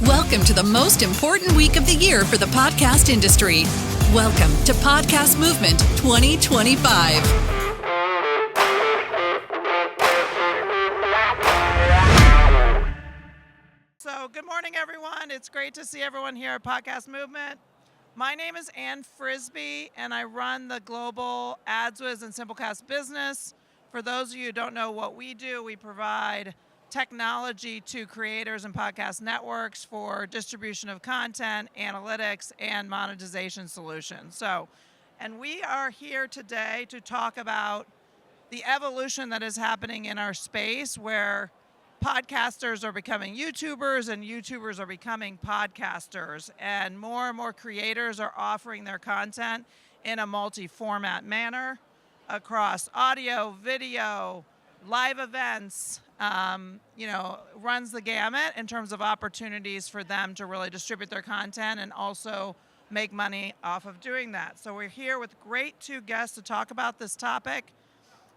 Welcome to the most important week of the year for the podcast industry. Welcome to Podcast Movement 2025. So good morning, everyone. It's great to see everyone here at Podcast Movement. My name is Frisbie, and I run the global AdsWizz and Simplecast business. For those of you who don't know what we do, we provide technology to creators and podcast networks for distribution of content, analytics, and monetization solutions. And we are here today to talk about the evolution that is happening in our space, where podcasters are becoming YouTubers and YouTubers are becoming podcasters, and more creators are offering their content in a multi-format manner across audio, video, live events, runs the gamut in terms of opportunities for them to really distribute their content and also make money off of doing that. So we're here with great two guests to talk about this topic.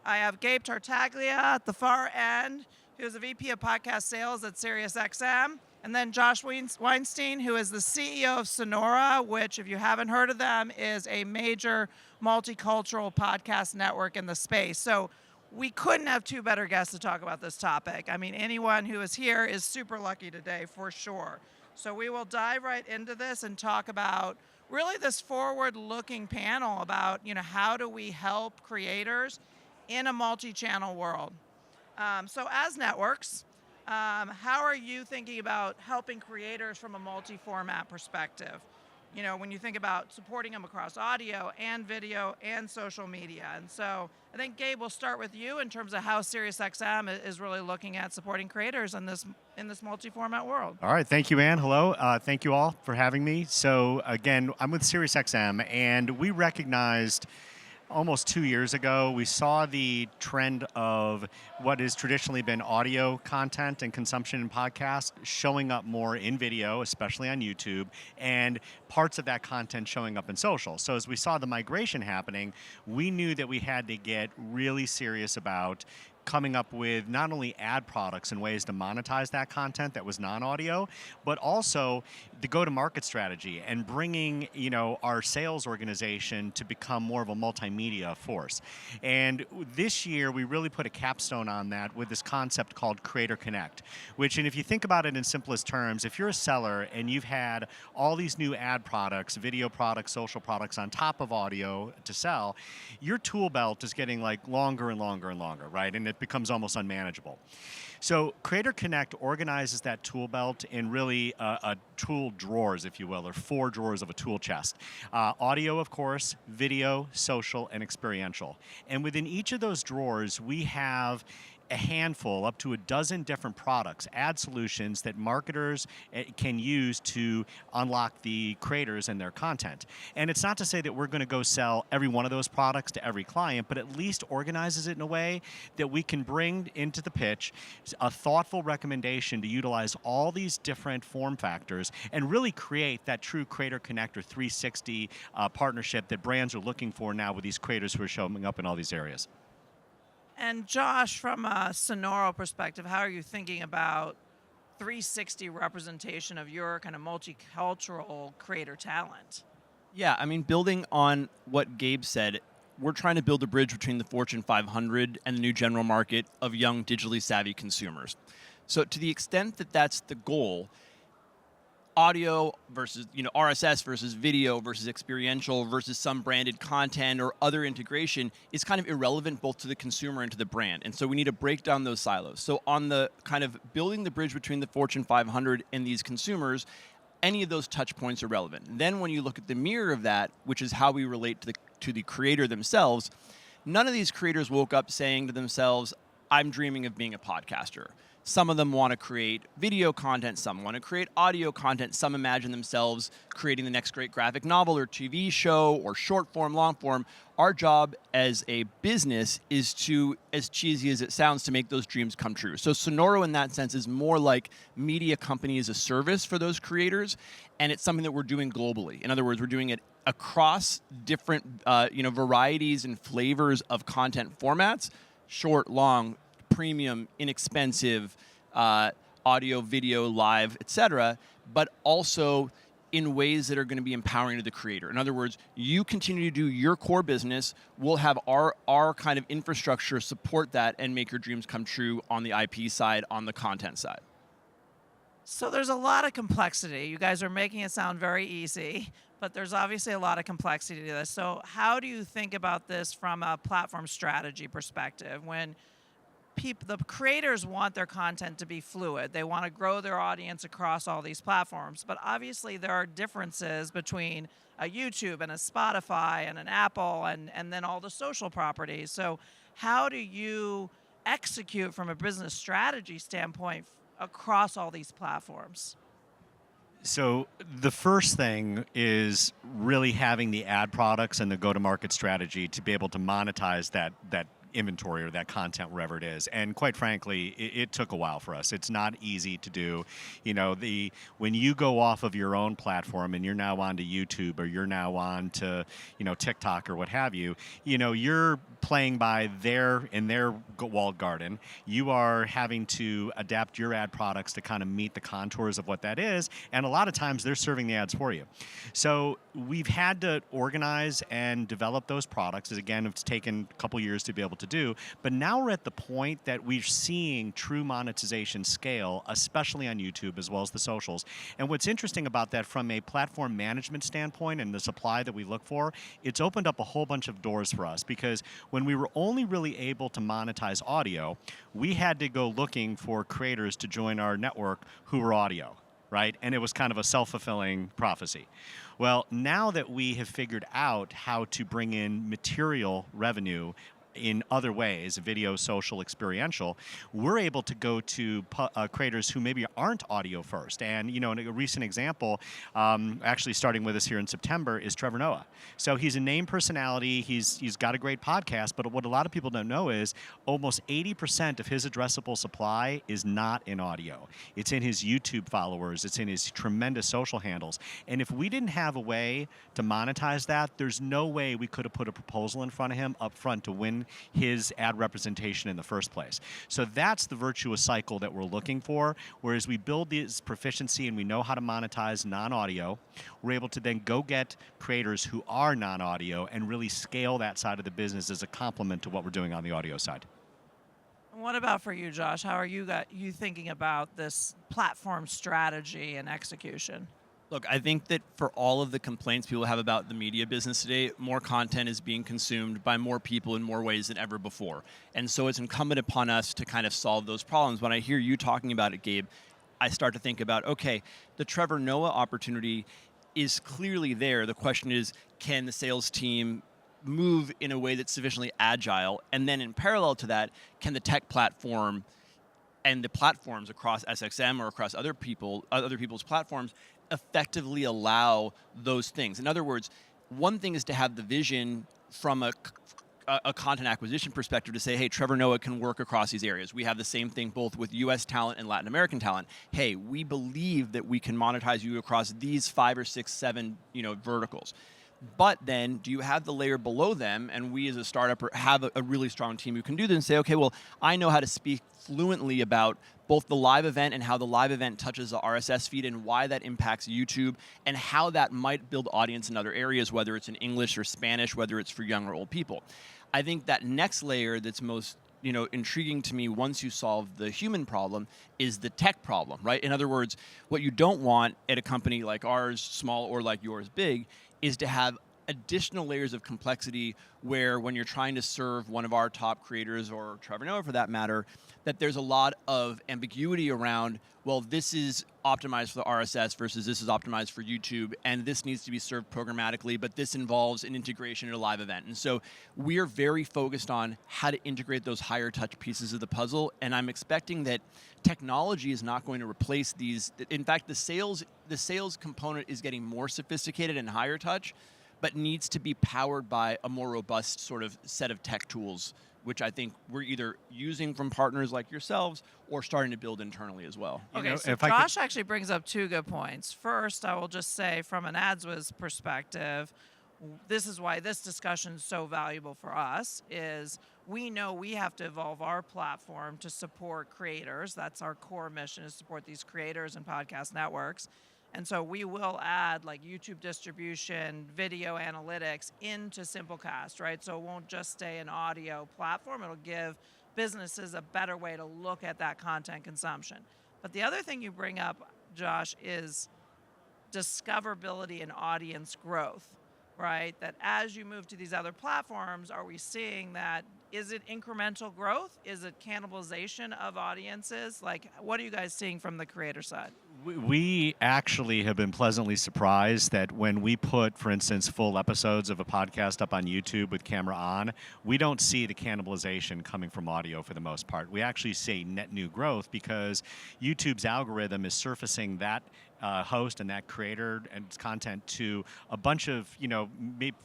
I have Gabe Tartaglia at the far end, who is the VP of Podcast Sales at SiriusXM, and then Josh Weinstein, who is the CEO of Sonoro, which, if you haven't heard of them, is a major multicultural podcast network in the space. So we couldn't have two better guests to talk about this topic. I mean, anyone who is here is super lucky today, for sure. So we will dive right into this and talk about really this forward-looking panel about, how do we help creators in a multi-channel world. So as networks, how are you thinking about helping creators from a multi-format perspective? When you think about supporting them across audio and video and social media. And so I think, Gabe, we'll start with you in terms of how SiriusXM is really looking at supporting creators in this multi-format world. All right. Thank you, Ann. Hello. Thank you all for having me. So again, I'm with SiriusXM, and we recognized almost 2 years ago, we saw the trend of what has traditionally been audio content and consumption in podcasts showing up more in video, especially on YouTube, and parts of that content showing up in social. So as we saw the migration happening, we knew that we had to get really serious about coming up with not only ad products and ways to monetize that content that was non-audio, but also the go-to-market strategy and bringing, our sales organization to become more of a multimedia force. And this year, we really put a capstone on that with this concept called Creator Connect, which, and if you think about it in simplest terms, if you're a seller and you've had all these new ad products, video products, social products on top of audio to sell, your tool belt is getting longer and longer and longer, right? And it becomes almost unmanageable. So Creator Connect organizes that tool belt in really a tool drawers, if you will, or 4 drawers of a tool chest. Audio, of course, video, social, and experiential. And within each of those drawers, we have a handful, up to a dozen different products, ad solutions that marketers can use to unlock the creators and their content. And it's not to say that we're going to go sell every one of those products to every client, but at least organizes it in a way that we can bring into the pitch a thoughtful recommendation to utilize all these different form factors and really create that true Creator Connect or 360 partnership that brands are looking for now with these creators who are showing up in all these areas. And Josh, from a Sonoro perspective, how are you thinking about 360 representation of your kind of multicultural creator talent? Yeah, building on what Gabe said, we're trying to build a bridge between the Fortune 500 and the new general market of young, digitally savvy consumers. So to the extent that that's the goal, audio versus RSS versus video versus experiential versus some branded content or other integration is kind of irrelevant both to the consumer and to the brand. And so we need to break down those silos. So on the kind of building the bridge between the Fortune 500 and these consumers, any of those touch points are relevant. Then when you look at the mirror of that, which is how we relate to the creator themselves, none of these creators woke up saying to themselves, I'm dreaming of being a podcaster. Some of them want to create video content, some want to create audio content, some imagine themselves creating the next great graphic novel or TV show or short form, long form. Our job as a business is to, as cheesy as it sounds, to make those dreams come true. So Sonoro in that sense is more like media company as a service for those creators, and it's something that we're doing globally. In other words, we're doing it across different varieties and flavors of content formats, short, long, premium, inexpensive, audio, video, live, etc., but also in ways that are going to be empowering to the creator. In other words, you continue to do your core business, we'll have our kind of infrastructure support that and make your dreams come true on the IP side, on the content side. So there's a lot of complexity. You guys are making it sound very easy, but there's obviously a lot of complexity to this. So how do you think about this from a platform strategy perspective? When the creators want their content to be fluid. They want to grow their audience across all these platforms. But obviously there are differences between a YouTube and a Spotify and an Apple and then all the social properties. So how do you execute from a business strategy standpoint across all these platforms? So the first thing is really having the ad products and the go-to-market strategy to be able to monetize that inventory or that content wherever it is. And quite frankly, it took a while for us. It's not easy to do. When you go off of your own platform and you're now onto YouTube or you're now on to, TikTok or what have you, you're playing by in their walled garden. You are having to adapt your ad products to kind of meet the contours of what that is. And a lot of times they're serving the ads for you. So we've had to organize and develop those products. Again, it's taken a couple years to be able to do, but now we're at the point that we're seeing true monetization scale, especially on YouTube as well as the socials. And what's interesting about that from a platform management standpoint and the supply that we look for, it's opened up a whole bunch of doors for us, because when we were only really able to monetize audio, we had to go looking for creators to join our network who were audio, right? And it was kind of a self-fulfilling prophecy. Well, now that we have figured out how to bring in material revenue in other ways, video, social, experiential, we're able to go to creators who maybe aren't audio first. And, in a recent example, actually starting with us here in September, is Trevor Noah. So he's a named personality. He's got a great podcast, but what a lot of people don't know is almost 80% of his addressable supply is not in audio. It's in his YouTube followers. It's in his tremendous social handles. And if we didn't have a way to monetize that, there's no way we could have put a proposal in front of him up front to win his ad representation in the first place. So that's the virtuous cycle that we're looking for. Whereas we build this proficiency and we know how to monetize non-audio, we're able to then go get creators who are non-audio and really scale that side of the business as a complement to what we're doing on the audio side. What about for you, Josh? How are you thinking about this platform strategy and execution? Look, I think that for all of the complaints people have about the media business today, more content is being consumed by more people in more ways than ever before. And so it's incumbent upon us to kind of solve those problems. When I hear you talking about it, Gabe, I start to think about, okay, the Trevor Noah opportunity is clearly there. The question is, can the sales team move in a way that's sufficiently agile? And then in parallel to that, can the tech platform and the platforms across SXM or across other people's platforms effectively allow those things? In other words, one thing is to have the vision from a content acquisition perspective to say, hey, Trevor Noah can work across these areas. We have the same thing both with US talent and Latin American talent. Hey, we believe that we can monetize you across these 5 or 6, 7, verticals. But then do you have the layer below them, and we as a startup have a really strong team who can do this and say, okay, well, I know how to speak fluently about both the live event and how the live event touches the RSS feed and why that impacts YouTube and how that might build audience in other areas, whether it's in English or Spanish, whether it's for young or old people. I think that next layer that's most intriguing to me once you solve the human problem is the tech problem, right? In other words, what you don't want at a company like ours, small, or like yours, big, is to have additional layers of complexity where when you're trying to serve one of our top creators, or Trevor Noah for that matter, that there's a lot of ambiguity around, well, this is optimized for the RSS versus this is optimized for YouTube, and this needs to be served programmatically, but this involves an integration in a live event. And so we are very focused on how to integrate those higher touch pieces of the puzzle, and I'm expecting that technology is not going to replace these. In fact, the sales component is getting more sophisticated and higher touch, but needs to be powered by a more robust sort of set of tech tools, which I think we're either using from partners like yourselves or starting to build internally as well. Okay, so Josh actually brings up 2 good points. First, I will just say from an AdsWizz perspective, this is why this discussion is so valuable for us, is we know we have to evolve our platform to support creators. That's our core mission, is support these creators and podcast networks. And so we will add like YouTube distribution, video analytics into Simplecast, right? So it won't just stay an audio platform. It'll give businesses a better way to look at that content consumption. But the other thing you bring up, Josh, is discoverability and audience growth, right? That as you move to these other platforms, are we seeing that? Is it incremental growth? Is it cannibalization of audiences? Like, what are you guys seeing from the creator side? We actually have been pleasantly surprised that when we put, for instance, full episodes of a podcast up on YouTube with camera on, we don't see the cannibalization coming from audio for the most part. We actually see net new growth because YouTube's algorithm is surfacing that host and that creator and content to a bunch of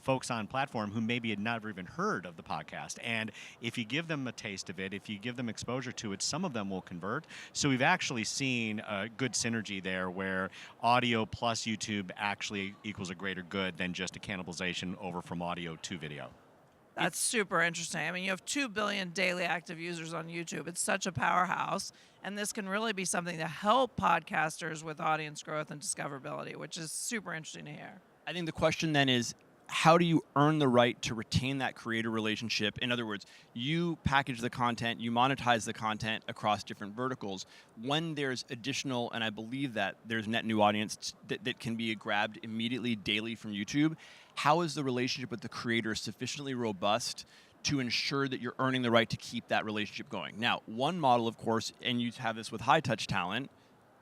folks on platform who maybe had never even heard of the podcast. And if you give them a taste of it, if you give them exposure to it, some of them will convert. So we've actually seen a good synergy there where audio plus YouTube actually equals a greater good than just a cannibalization over from audio to video. That's super interesting. I mean, you have 2 billion daily active users on YouTube. It's such a powerhouse. And this can really be something to help podcasters with audience growth and discoverability, which is super interesting to hear. I think the question then is, how do you earn the right to retain that creator relationship? In other words, you package the content, you monetize the content across different verticals. When there's additional, and I believe that there's net new audience that can be grabbed immediately daily from YouTube, how is the relationship with the creator sufficiently robust to ensure that you're earning the right to keep that relationship going? Now, one model, of course, and you have this with high-touch talent,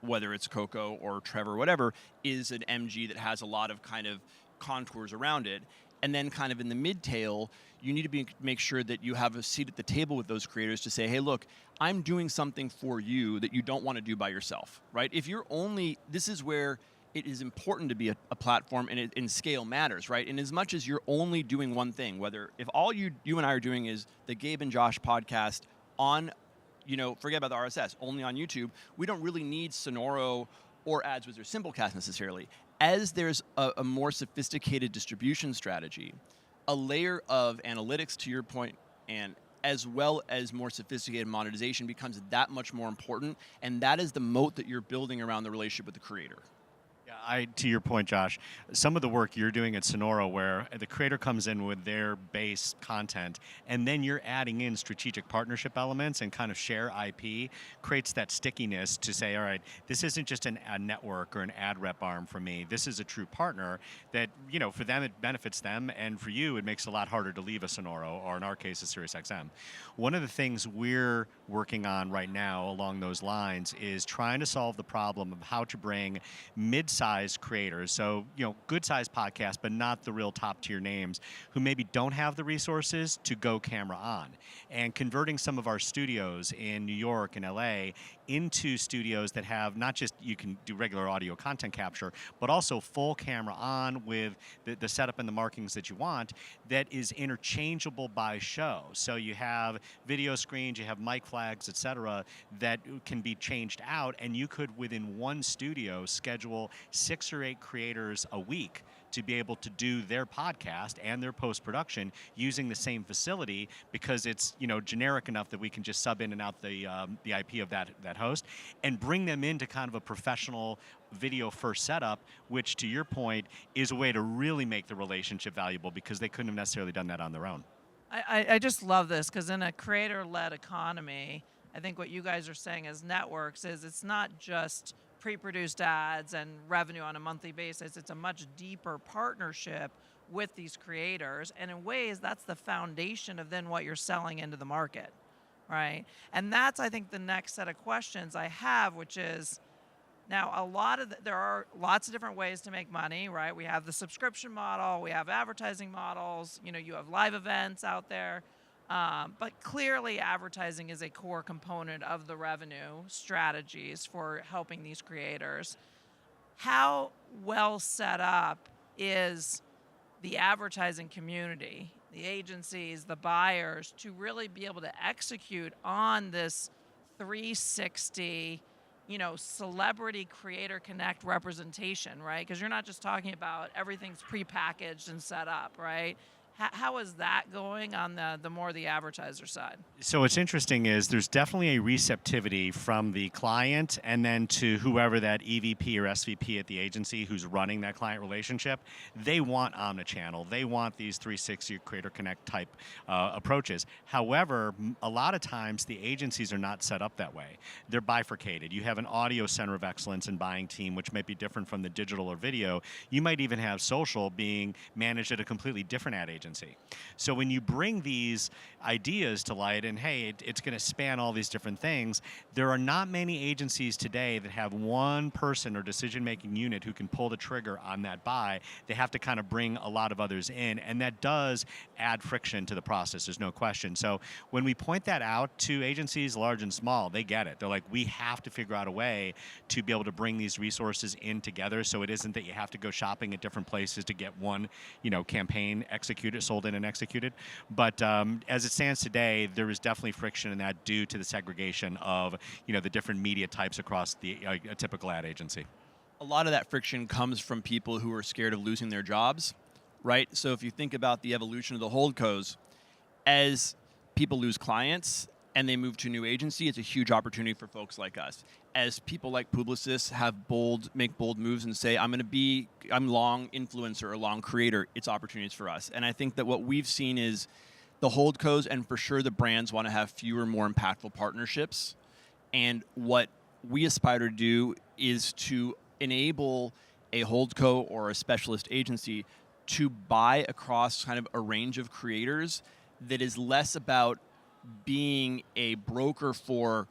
whether it's Coco or Trevor, whatever, is an MG that has a lot of kind of contours around it. And then kind of in the mid-tail, you need to make sure that you have a seat at the table with those creators to say, hey, look, I'm doing something for you that you don't want to do by yourself, right? If you're only, this is where it is important to be a platform, and scale matters, right? And as much as you're only doing one thing, whether if all you and I are doing is the Gabe and Josh podcast on, forget about the RSS, only on YouTube, we don't really need Sonoro or AdsWizz or Simplecast necessarily. As there's a more sophisticated distribution strategy, a layer of analytics, to your point, and as well as more sophisticated monetization becomes that much more important, and that is the moat that you're building around the relationship with the creator. To your point, Josh, some of the work you're doing at Sonoro where the creator comes in with their base content and then you're adding in strategic partnership elements and kind of share IP creates that stickiness to say, all right, this isn't just a network or an ad rep arm for me. This is a true partner that, for them, it benefits them. And for you, it makes it a lot harder to leave a Sonoro or in our case, a SiriusXM. One of the things we're working on right now along those lines is trying to solve the problem of how to bring mid-sized creators, so good-sized podcasts, but not the real top-tier names, who maybe don't have the resources to go camera on, and converting some of our studios in New York and LA into studios that have not just you can do regular audio content capture, but also full camera on with the setup and the markings that you want that is interchangeable by show. So you have video screens, you have mic flags, etc., that can be changed out, and you could within one studio schedule 6 or 8 creators a week to be able to do their podcast and their post-production using the same facility because it's generic enough that we can just sub in and out the IP of that host and bring them into kind of a professional video first setup, which to your point is a way to really make the relationship valuable because they couldn't have necessarily done that on their own. I just love this because in a creator-led economy, I think what you guys are saying as networks is it's not just pre-produced ads and revenue on a monthly basis. It's a much deeper partnership with these creators. And in ways, that's the foundation of then what you're selling into the market, right? And that's, I think, the next set of questions I have, which is, now there are lots of different ways to make money, right? We have the subscription model, we have advertising models, you have live events out there. But clearly advertising is a core component of the revenue strategies for helping these creators. How well set up is the advertising community, the agencies, the buyers, to really be able to execute on this 360, celebrity creator connect representation, right? Because you're not just talking about everything's prepackaged and set up, right? How is that going on the more the advertiser side? So what's interesting is there's definitely a receptivity from the client and then to whoever that EVP or SVP at the agency who's running that client relationship. They want omnichannel. They want these 360 Creator Connect type approaches. However, a lot of times the agencies are not set up that way. They're bifurcated. You have an audio center of excellence and buying team, which might be different from the digital or video. You might even have social being managed at a completely different ad agency. So when you bring these ideas to light and hey, it's going to span all these different things, there are not many agencies today that have one person or decision-making unit who can pull the trigger on that buy. They have to kind of bring a lot of others in, and that does add friction to the process, there's no question. So when we point that out to agencies, large and small, they get it. They're like, we have to figure out a way to be able to bring these resources in together so it isn't that you have to go shopping at different places to get one, campaign executed, sold in and executed. But as it stands today, there is definitely friction in that due to the segregation of the different media types across a typical ad agency. A lot of that friction comes from people who are scared of losing their jobs, right? So if you think about the evolution of the holdcos, as people lose clients and they move to a new agency, it's a huge opportunity for folks like us. As people like Publicis make bold moves and say, I'm long influencer or long creator, it's opportunities for us. And I think that what we've seen is the holdcos and for sure the brands want to have fewer, more impactful partnerships. And what we aspire to do is to enable a holdco or a specialist agency to buy across kind of a range of creators that is less about being a broker for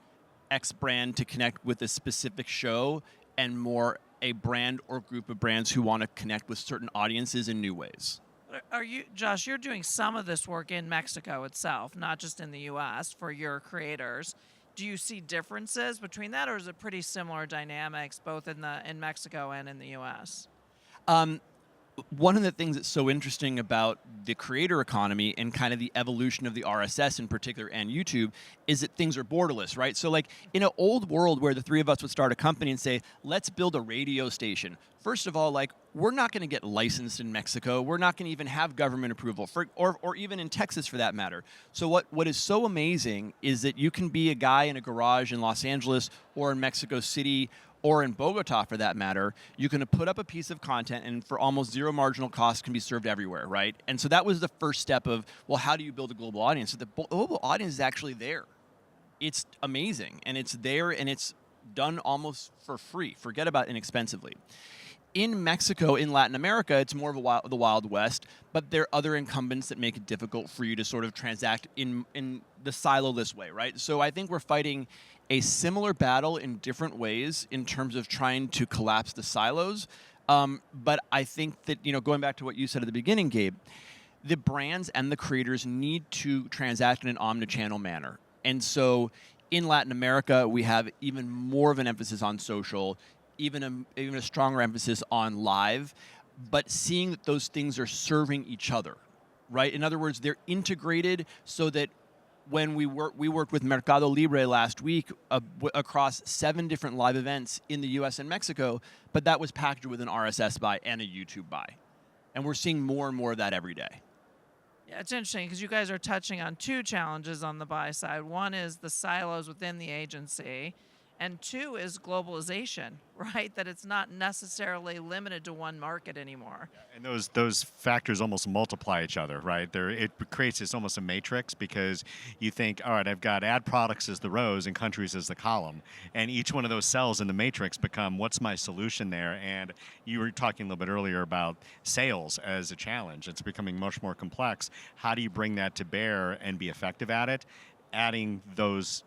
X brand to connect with a specific show and more a brand or group of brands who want to connect with certain audiences in new ways. Are you, Josh, you're doing some of this work in Mexico itself, not just in the U.S. for your creators. Do you see differences between that, or is it pretty similar dynamics both in Mexico and in the U.S.? One of the things that's so interesting about the creator economy and kind of the evolution of the RSS in particular and YouTube is that things are borderless, right? So like in an old world where the three of us would start a company and say, let's build a radio station. First of all, like we're not going to get licensed in Mexico. We're not going to even have government approval or even in Texas for that matter. So what is so amazing is that you can be a guy in a garage in Los Angeles or in Mexico City or in Bogota for that matter, you can put up a piece of content and for almost zero marginal cost can be served everywhere, right? And so that was the first step of, well, how do you build a global audience? So the global audience is actually there. It's amazing, and it's there, and it's done almost for free. Forget about inexpensively. In Mexico, in Latin America, it's more of the Wild West, but there are other incumbents that make it difficult for you to sort of transact in the siloless way, right? So I think we're fighting a similar battle in different ways in terms of trying to collapse the silos. But I think that, going back to what you said at the beginning, Gabe, the brands and the creators need to transact in an omnichannel manner. And so in Latin America, we have even more of an emphasis on social, even a stronger emphasis on live, but seeing that those things are serving each other, right? In other words, they're integrated so that when we worked with Mercado Libre last week across 7 different live events in the U.S. and Mexico, but that was packaged with an RSS buy and a YouTube buy. And we're seeing more and more of that every day. Yeah, it's interesting because you guys are touching on 2 challenges on the buy side. One is the silos within the agency, and 2 is globalization, right? That it's not necessarily limited to one market anymore. And those factors almost multiply each other, right? It creates this almost a matrix because you think, all right, I've got ad products as the rows and countries as the column. And each one of those cells in the matrix become, what's my solution there? And you were talking a little bit earlier about sales as a challenge. It's becoming much more complex. How do you bring that to bear and be effective at it? Adding those,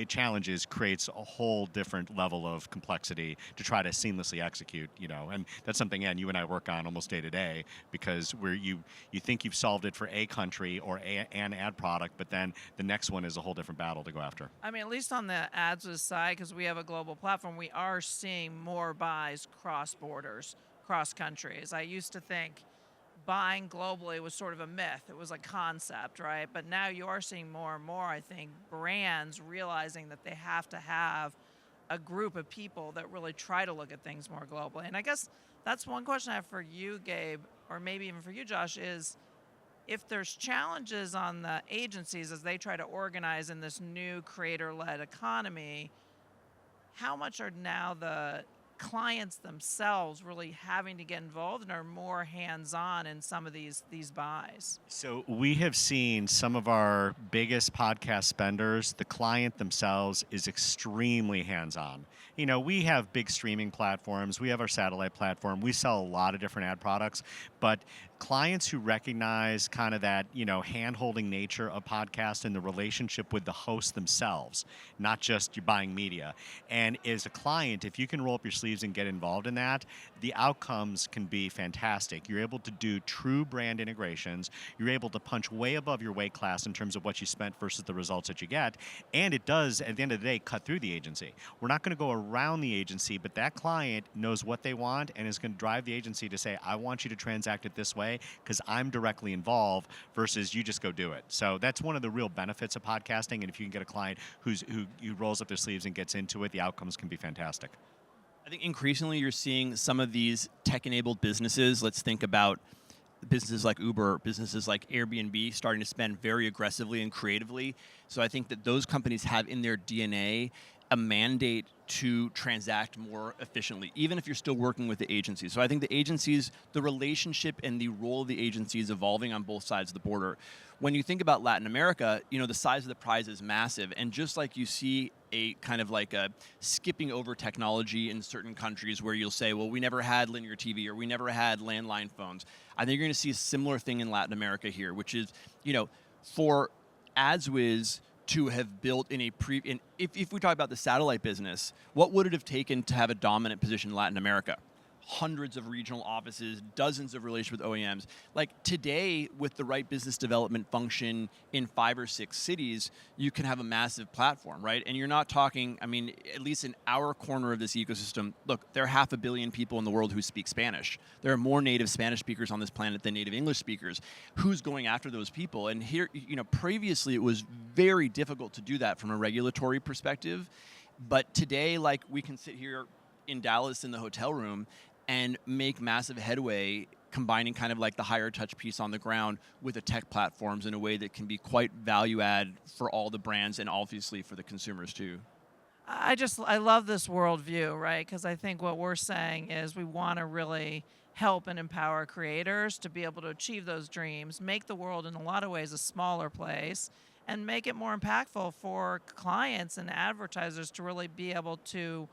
challenges creates a whole different level of complexity to try to seamlessly execute, and that's something, Ann, you and I work on almost day to day because you think you've solved it for a country or an ad product, but then the next one is a whole different battle to go after. I mean, at least on the AdsWizz side, because we have a global platform, we are seeing more buys cross borders, cross countries. I used to think buying globally was sort of a myth. It was a concept, right? But now you are seeing more and more, I think, brands realizing that they have to have a group of people that really try to look at things more globally. And I guess that's one question I have for you, Gabe, or maybe even for you, Josh, is if there's challenges on the agencies as they try to organize in this new creator-led economy, how much are now the clients themselves really having to get involved and are more hands-on in some of these buys? So we have seen some of our biggest podcast spenders, the client themselves is extremely hands-on. You know, we have big streaming platforms, we have our satellite platform, we sell a lot of different ad products, but clients who recognize kind of that, you know, hand-holding nature of podcast and the relationship with the host themselves, not just you buying media. And as a client, if you can roll up your sleeves and get involved in that, the outcomes can be fantastic. You're able to do true brand integrations. You're able to punch way above your weight class in terms of what you spent versus the results that you get. And it does, at the end of the day, cut through the agency. We're not going to go around the agency, but that client knows what they want and is going to drive the agency to say, I want you to transact it this way because I'm directly involved versus you just go do it. So that's one of the real benefits of podcasting. And if you can get a client who rolls up their sleeves and gets into it, the outcomes can be fantastic. I think increasingly you're seeing some of these tech-enabled businesses, let's think about businesses like Uber, businesses like Airbnb, starting to spend very aggressively and creatively. So I think that those companies have in their DNA a mandate to transact more efficiently, even if you're still working with the agencies. So I think the agencies, the relationship and the role of the agency is evolving on both sides of the border. When you think about Latin America, you know, the size of the prize is massive. And just like you see a kind of like a skipping over technology in certain countries where you'll say, well, we never had linear TV or we never had landline phones. I think you're going to see a similar thing in Latin America here, which is, you know, for AdsWizz to have built in a if we talk about the satellite business, what would it have taken to have a dominant position in Latin America? Hundreds of regional offices, dozens of relations with OEMs. Like today, with the right business development function in 5 or 6 cities, you can have a massive platform, right? And you're not talking, I mean, at least in our corner of this ecosystem, look, there are 500 million people in the world who speak Spanish. There are more native Spanish speakers on this planet than native English speakers. Who's going after those people? And here, you know, previously it was very difficult to do that from a regulatory perspective. But today, like, we can sit here in Dallas in the hotel room and make massive headway combining kind of like the higher touch piece on the ground with the tech platforms in a way that can be quite value add for all the brands and obviously for the consumers too. I love this worldview, right? Because I think what we're saying is we want to really help and empower creators to be able to achieve those dreams, make the world in a lot of ways a smaller place, and make it more impactful for clients and advertisers to really be able to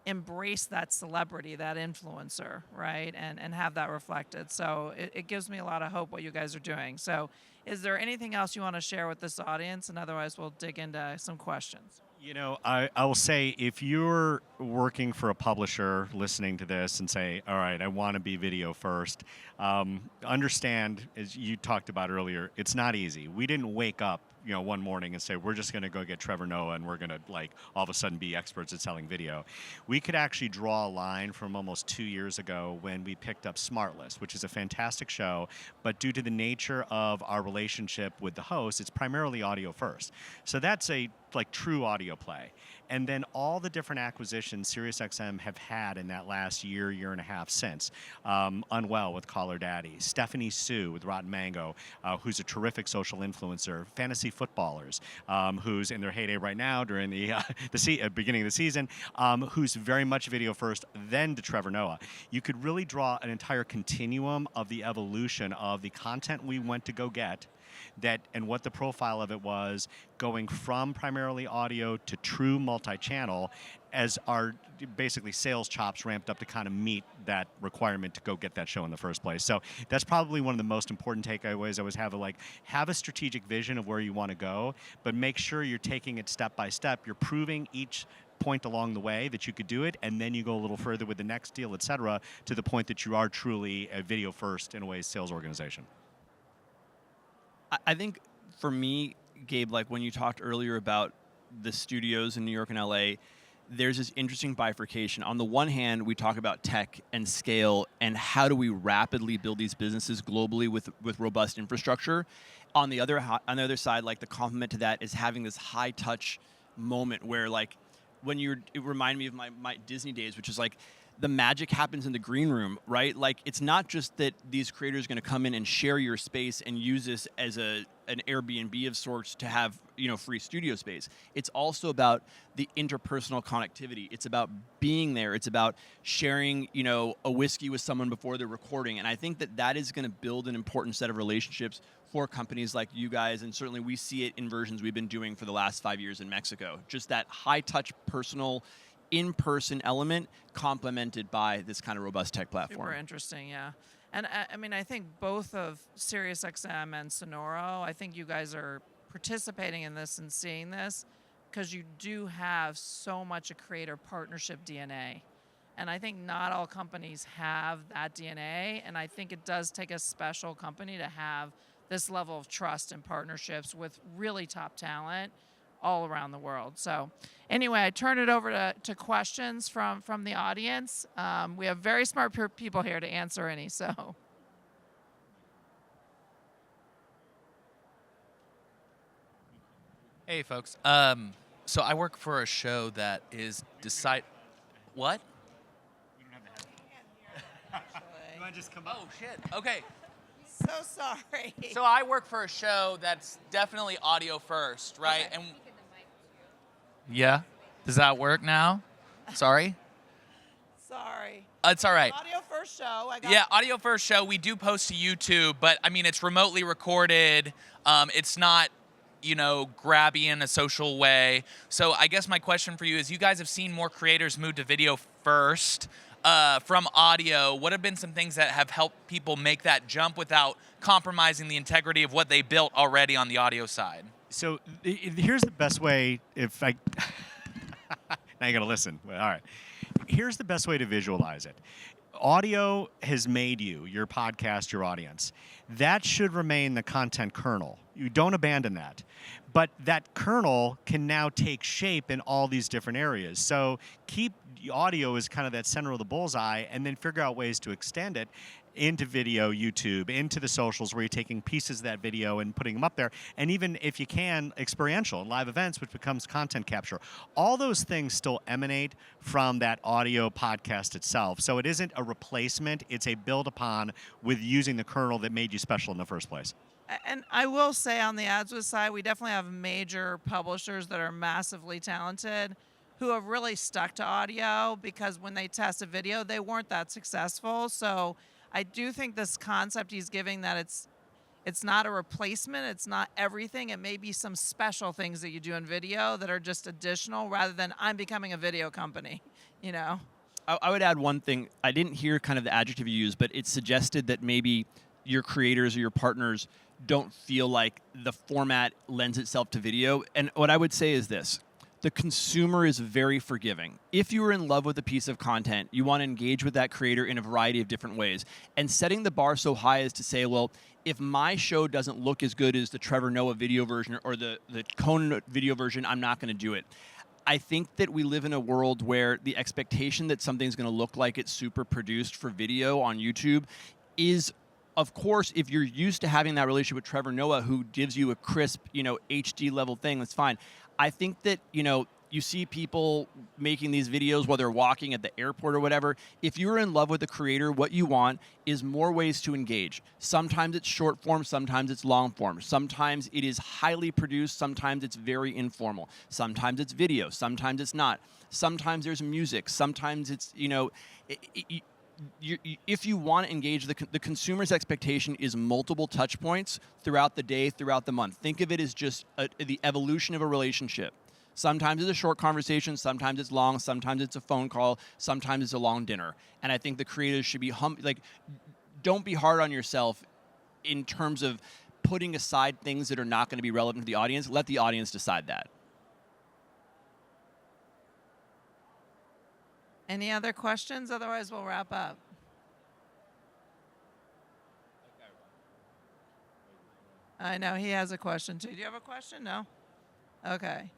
embrace that celebrity, that influencer, right? And have that reflected. So it gives me a lot of hope what you guys are doing. So is there anything else you want to share with this audience? And otherwise we'll dig into some questions. You know, I will say if you're working for a publisher listening to this and say, all right, I want to be video first, understand, as you talked about earlier, it's not easy. We didn't wake up, you know, one morning and say, we're just going to go get Trevor Noah and we're going to, like, all of a sudden be experts at selling video. We could actually draw a line from almost 2 years ago when we picked up SmartList, which is a fantastic show, but due to the nature of our relationship with the host, it's primarily audio first. So that's a, like, true audio play. And then all the different acquisitions SiriusXM have had in that last year and a half since. Unwell with Caller Daddy, Stephanie Sue with Rotten Mango, who's a terrific social influencer, Fantasy Footballers, who's in their heyday right now during the beginning of the season, who's very much video first, then to Trevor Noah. You could really draw an entire continuum of the evolution of the content we went to go get, that and what the profile of it was, going from primarily audio to true multi-channel as our basically sales chops ramped up to kind of meet that requirement to go get that show in the first place. So that's probably one of the most important takeaways I always have a strategic vision of where you want to go, but make sure you're taking it step by step. You're proving each point along the way that you could do it, and then you go a little further with the next deal, et cetera, to the point that you are truly a video first, in a way, sales organization. I think for me, Gabe, like when you talked earlier about the studios in New York and LA, there's this interesting bifurcation. On the one hand, we talk about tech and scale and how do we rapidly build these businesses globally with robust infrastructure. On the other side, like the complement to that is having this high touch moment where, like, it reminded me of my Disney days, which is like the magic happens in the green room, right? Like, it's not just that these creators are going to come in and share your space and use this as an Airbnb of sorts to have, free studio space. It's also about the interpersonal connectivity. It's about being there. It's about sharing, a whiskey with someone before they're recording. And I think that is going to build an important set of relationships for companies like you guys. And certainly we see it in versions we've been doing for the last 5 years in Mexico. Just that high-touch, personal, in-person element complemented by this kind of robust tech platform. Super interesting, yeah. And I think both of SiriusXM and Sonoro, I think you guys are participating in this and seeing this because you do have so much a creator partnership DNA. And I think not all companies have that DNA, and I think it does take a special company to have this level of trust and partnerships with really top talent all around the world. So anyway, I turn it over to questions from the audience. We have very smart people here to answer any, so. Hey, folks. So I work for a show that is What? You don't have the head. You want to just come up? Oh, shit. Okay. So sorry. So I work for a show that's definitely audio first, right? Okay. And yeah, does that work now? Sorry. Sorry. It's all right. Audio first show. Yeah, audio first show. We do post to YouTube, but I mean, it's remotely recorded. It's not, grabby in a social way. So I guess my question for you is, you guys have seen more creators move to video first from audio. What have been some things that have helped people make that jump without compromising the integrity of what they built already on the audio side? So here's the best way, if I... Now you got to listen. All right. Here's the best way to visualize it. Audio has made you, your podcast, your audience. That should remain the content kernel. You don't abandon that. But that kernel can now take shape in all these different areas. So keep audio as kind of that center of the bullseye, and then figure out ways to extend it into video, YouTube, into the socials where you're taking pieces of that video and putting them up there. And even if you can, experiential and live events, which becomes content capture. All those things still emanate from that audio podcast itself. So it isn't a replacement, it's a build upon with using the kernel that made you special in the first place. And I will say on the AdsWizz side, we definitely have major publishers that are massively talented who have really stuck to audio because when they tested video, they weren't that successful. So I do think this concept he's giving that it's not a replacement, it's not everything. It may be some special things that you do in video that are just additional rather than I'm becoming a video company, I would add one thing. I didn't hear kind of the adjective you used, but it suggested that maybe your creators or your partners don't feel like the format lends itself to video. And what I would say is this. The consumer is very forgiving. If you are in love with a piece of content, you want to engage with that creator in a variety of different ways. And setting the bar so high as to say, well, if my show doesn't look as good as the Trevor Noah video version or the Conan video version, I'm not going to do it. I think that we live in a world where the expectation that something's going to look like it's super produced for video on YouTube is, of course, if you're used to having that relationship with Trevor Noah, who gives you a crisp, HD level thing, that's fine. I think that, you see people making these videos while they're walking at the airport or whatever. If you're in love with the creator, what you want is more ways to engage. Sometimes it's short form, sometimes it's long form. Sometimes it is highly produced, sometimes it's very informal. Sometimes it's video, sometimes it's not. Sometimes there's music, sometimes it's, if you want to engage, the consumer's expectation is multiple touch points throughout the day, throughout the month. Think of it as just the evolution of a relationship. Sometimes it's a short conversation, sometimes it's long, sometimes it's a phone call, sometimes it's a long dinner. And I think the creators should be don't be hard on yourself in terms of putting aside things that are not going to be relevant to the audience. Let the audience decide that. Any other questions? Otherwise, we'll wrap up. I know he has a question too. Do you have a question? No? Okay.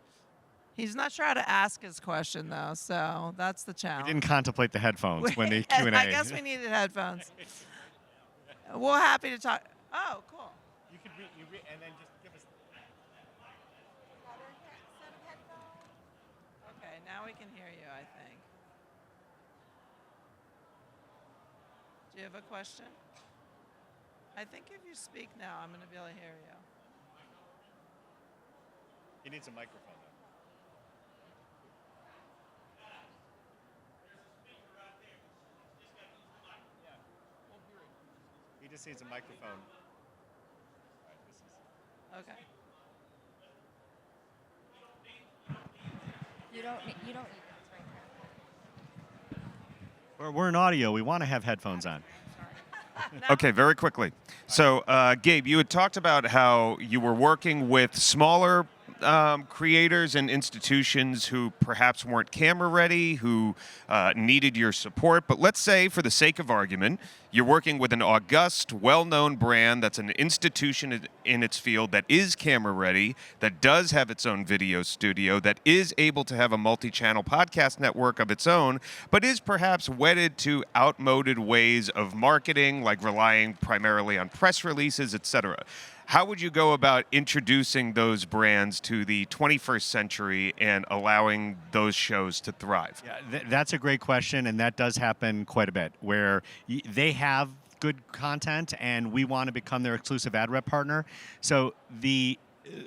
He's not sure how to ask his question though, so that's the challenge. We didn't contemplate the headphones when the Q&A. I guess we needed headphones. We're happy to talk. Oh, cool. You could read, and then just give us. Okay, now we can hear you, I think. Do you have a question? I think if you speak now, I'm going to be able to hear you. He needs a microphone. He just needs a microphone. Okay. You don't need those right there. We're in audio. We want to have headphones on. Okay, very quickly. So, Gabe, you had talked about how you were working with smaller creators and institutions who perhaps weren't camera ready, who needed your support. But let's say, for the sake of argument, you're working with an august, well-known brand that's an institution in its field that is camera ready, that does have its own video studio, that is able to have a multi-channel podcast network of its own, but is perhaps wedded to outmoded ways of marketing, like relying primarily on press releases, etc. How would you go about introducing those brands to the 21st century and allowing those shows to thrive? Yeah, that's a great question, and that does happen quite a bit, where they have good content, and we want to become their exclusive ad rep partner. So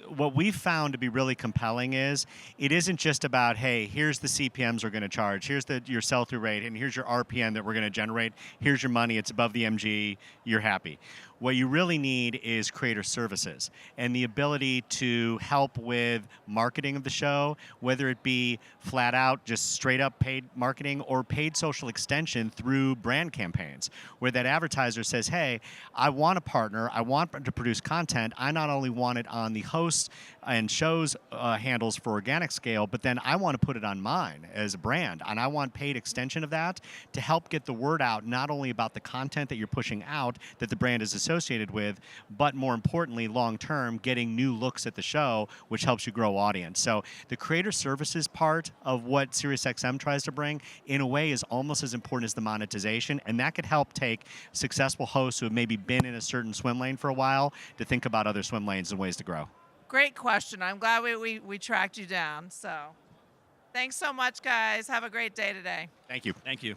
what we've found to be really compelling is it isn't just about, hey, here's the CPMs we're going to charge, here's your sell-through rate, and here's your RPM that we're going to generate, here's your money, it's above the MG, you're happy. What you really need is creator services and the ability to help with marketing of the show, whether it be flat out, just straight up paid marketing or paid social extension through brand campaigns, where that advertiser says, hey, I want a partner, I want to produce content. I not only want it on the host and shows handles for organic scale, but then I want to put it on mine as a brand, and I want paid extension of that to help get the word out, not only about the content that you're pushing out that the brand is associated with, but more importantly, long-term, getting new looks at the show, which helps you grow audience. So the creator services part of what SiriusXM tries to bring, in a way, is almost as important as the monetization, and that could help take successful hosts who have maybe been in a certain swim lane for a while to think about other swim lanes and ways to grow. Great question. I'm glad we tracked you down. So thanks so much, guys. Have a great day today. Thank you. Thank you.